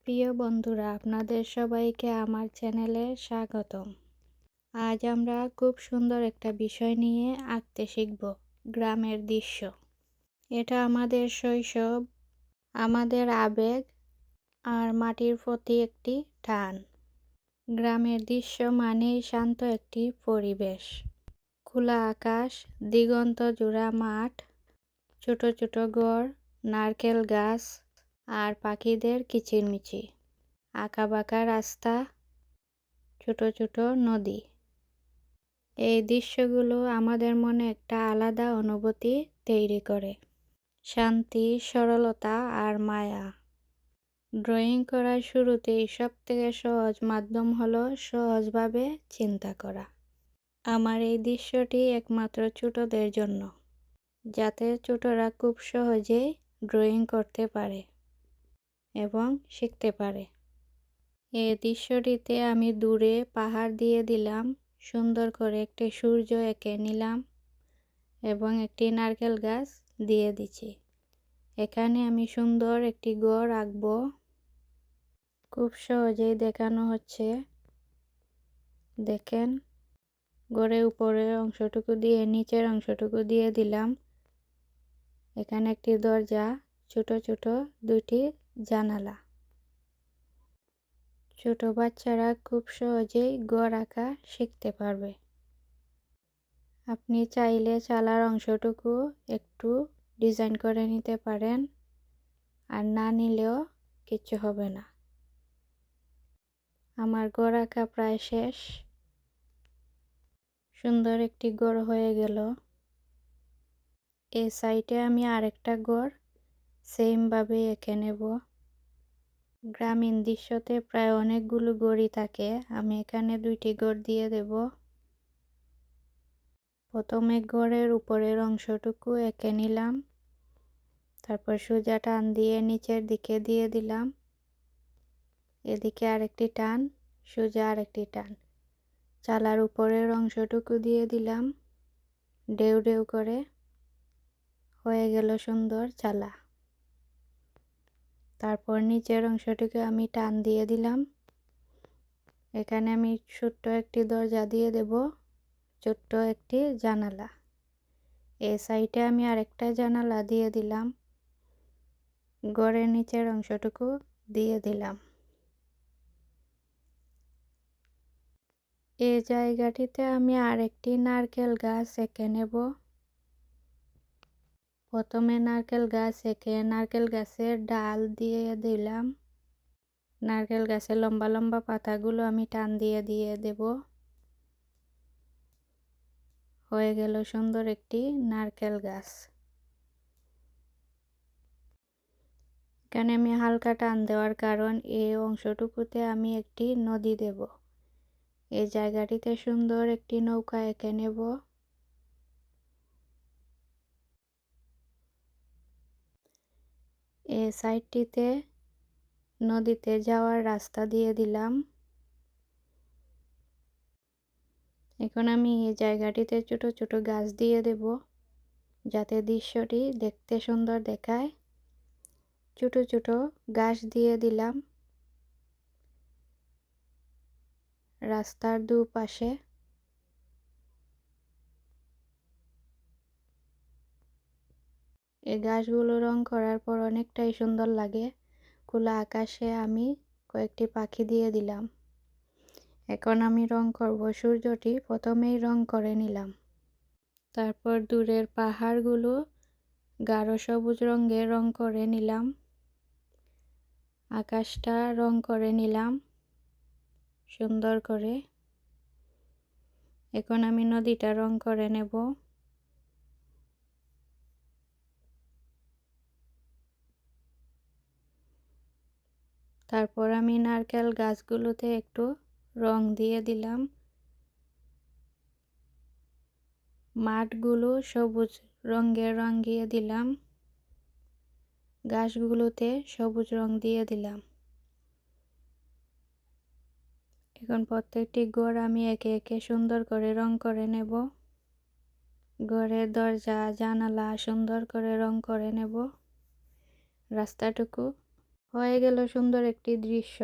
প্রিয় বন্ধুরা, আপনাদের সবাইকে আমার চ্যানেলে স্বাগতম। আজ আমরা খুব সুন্দর একটা বিষয় নিয়ে আঁকতে শিখব, গ্রামের দৃশ্য। এটা আমাদের শৈশব, আমাদের আবেগ আর মাটির প্রতি একটি টান। গ্রামের দৃশ্য মানেই শান্ত একটি পরিবেশ, খোলা আকাশ, দিগন্ত জোড়া মাঠ, ছোট ছোট ঘর, নারকেল গাছ আর পাখিদের কিচিরমিচির, আঁকাবাঁকা রাস্তা, ছোট ছোট নদী। এই দৃশ্যগুলো আমাদের মনে একটা আলাদা অনুভূতি তৈরি করে, শান্তি, সরলতা আর মায়া। ড্রয়িং করার শুরুতেই সবথেকে সহজ মাধ্যম হলো সহজভাবে চিন্তা করা। আমার এই দৃশ্যটি একমাত্র ছোটদের জন্য, যাতে ছোটরা খুব সহজেই ড্রয়িং করতে পারে এবং শিখতে পারে। এই দৃশ্যটিতে আমি দূরে পাহাড় দিয়ে দিলাম, সুন্দর করে একটি সূর্য এঁকে নিলাম এবং একটি নারকেল গাছ দিয়ে দিচ্ছি। এখানে আমি সুন্দর একটি ঘর আঁকবো। খুব সহজেই দেখানো হচ্ছে, দেখেন। ঘরের উপরের অংশটুকু দিয়ে নিচের অংশটুকু দিয়ে দিলাম। এখানে একটি দরজা, ছোট ছোট দুটি জানালা। ছোট বাচ্চারা খুব সহজেই ঘর আঁকা শিখতে পারবে। আপনি চাইলে চালার অংশটুকু একটু ডিজাইন করে নিতে পারেন, আর না নিলেও কিচ্ছু হবে না। আমার ঘর আঁকা প্রায় শেষ। সুন্দর একটি ঘর হয়ে গেল। এই সাইডে আমি আরেকটা ঘর সেমভাবে এঁকে নেব। গ্রামীণ দৃশ্যতে প্রায় অনেকগুলো ঘরই থাকে, আমি এখানে দুইটি ঘর দিয়ে দেব। প্রথমে ঘরের উপরের অংশটুকু এঁকে নিলাম, তারপর সোজা টান দিয়ে নিচের দিকে দিয়ে দিলাম। এদিকে আরেকটি টান, সোজা আরেকটি টান। চালার উপরের অংশটুকু দিয়ে দিলাম ডেউ ডেউ করে। হয়ে গেল সুন্দর চালা। তারপর নিচের অংশটুকু আমি টান দিয়ে দিলাম। এখানে আমি ছোট্ট একটি দরজা দিয়ে দেব, ছোট্ট একটি জানালা। এই সাইডে আমি আরেকটা জানালা দিয়ে দিলাম। ঘরের নিচের অংশটুকু দিয়ে দিলাম। এই জায়গাটিতে আমি আরেকটি নারকেল গাছ এঁকে নেব। প্রথমে নারকেল গাছ এঁকে নারকেল গাছের ডাল দিয়ে দিলাম। নারকেল গাছের লম্বা লম্বা পাতাগুলো আমি টান দিয়ে দিয়ে দেব। হয়ে গেল সুন্দর একটি নারকেল গাছ। এখানে আমি হালকা টান দেওয়ার কারণ এই অংশটুকুতে আমি একটি নদী দেব। এই জায়গাটিতে সুন্দর একটি নৌকা এঁকে নেব। এই সাইডটিতে নদীতে যাওয়ার রাস্তা দিয়ে দিলাম। এখন আমি এই জায়গাটিতে ছোট ছোট গাছ দিয়ে দেব, যাতে দৃশ্যটি দেখতে সুন্দর দেখায়। ছোট ছোট গাছ দিয়ে দিলাম রাস্তার দুপাশে। এই গাছগুলো রং করার পর অনেকটাই সুন্দর লাগে। খোলা আকাশে আমি কয়েকটি পাখি দিয়ে দিলাম। এখন আমি রং করব সূর্যটি, প্রথমেই রং করে নিলাম। তারপর দূরের পাহাড়গুলো গাঢ় সবুজ রঙে রং করে নিলাম। আকাশটা রং করে নিলাম সুন্দর করে। এখন আমি নদীটা রং করে নেব। তারপর আমি নারকেল গাছগুলোতে একটু রং দিয়ে দিলাম। মাঠগুলো সবুজ রঙের রঙিয়ে দিলাম। গাছগুলোতে সবুজ রং দিয়ে দিলাম। এখন প্রত্যেকটি ঘর আমি একে একে সুন্দর করে রং করে নেব। ঘরের দরজা জানালা সুন্দর করে রং করে নেব। রাস্তাটুকু হয়ে গেল সুন্দর একটি দৃশ্য।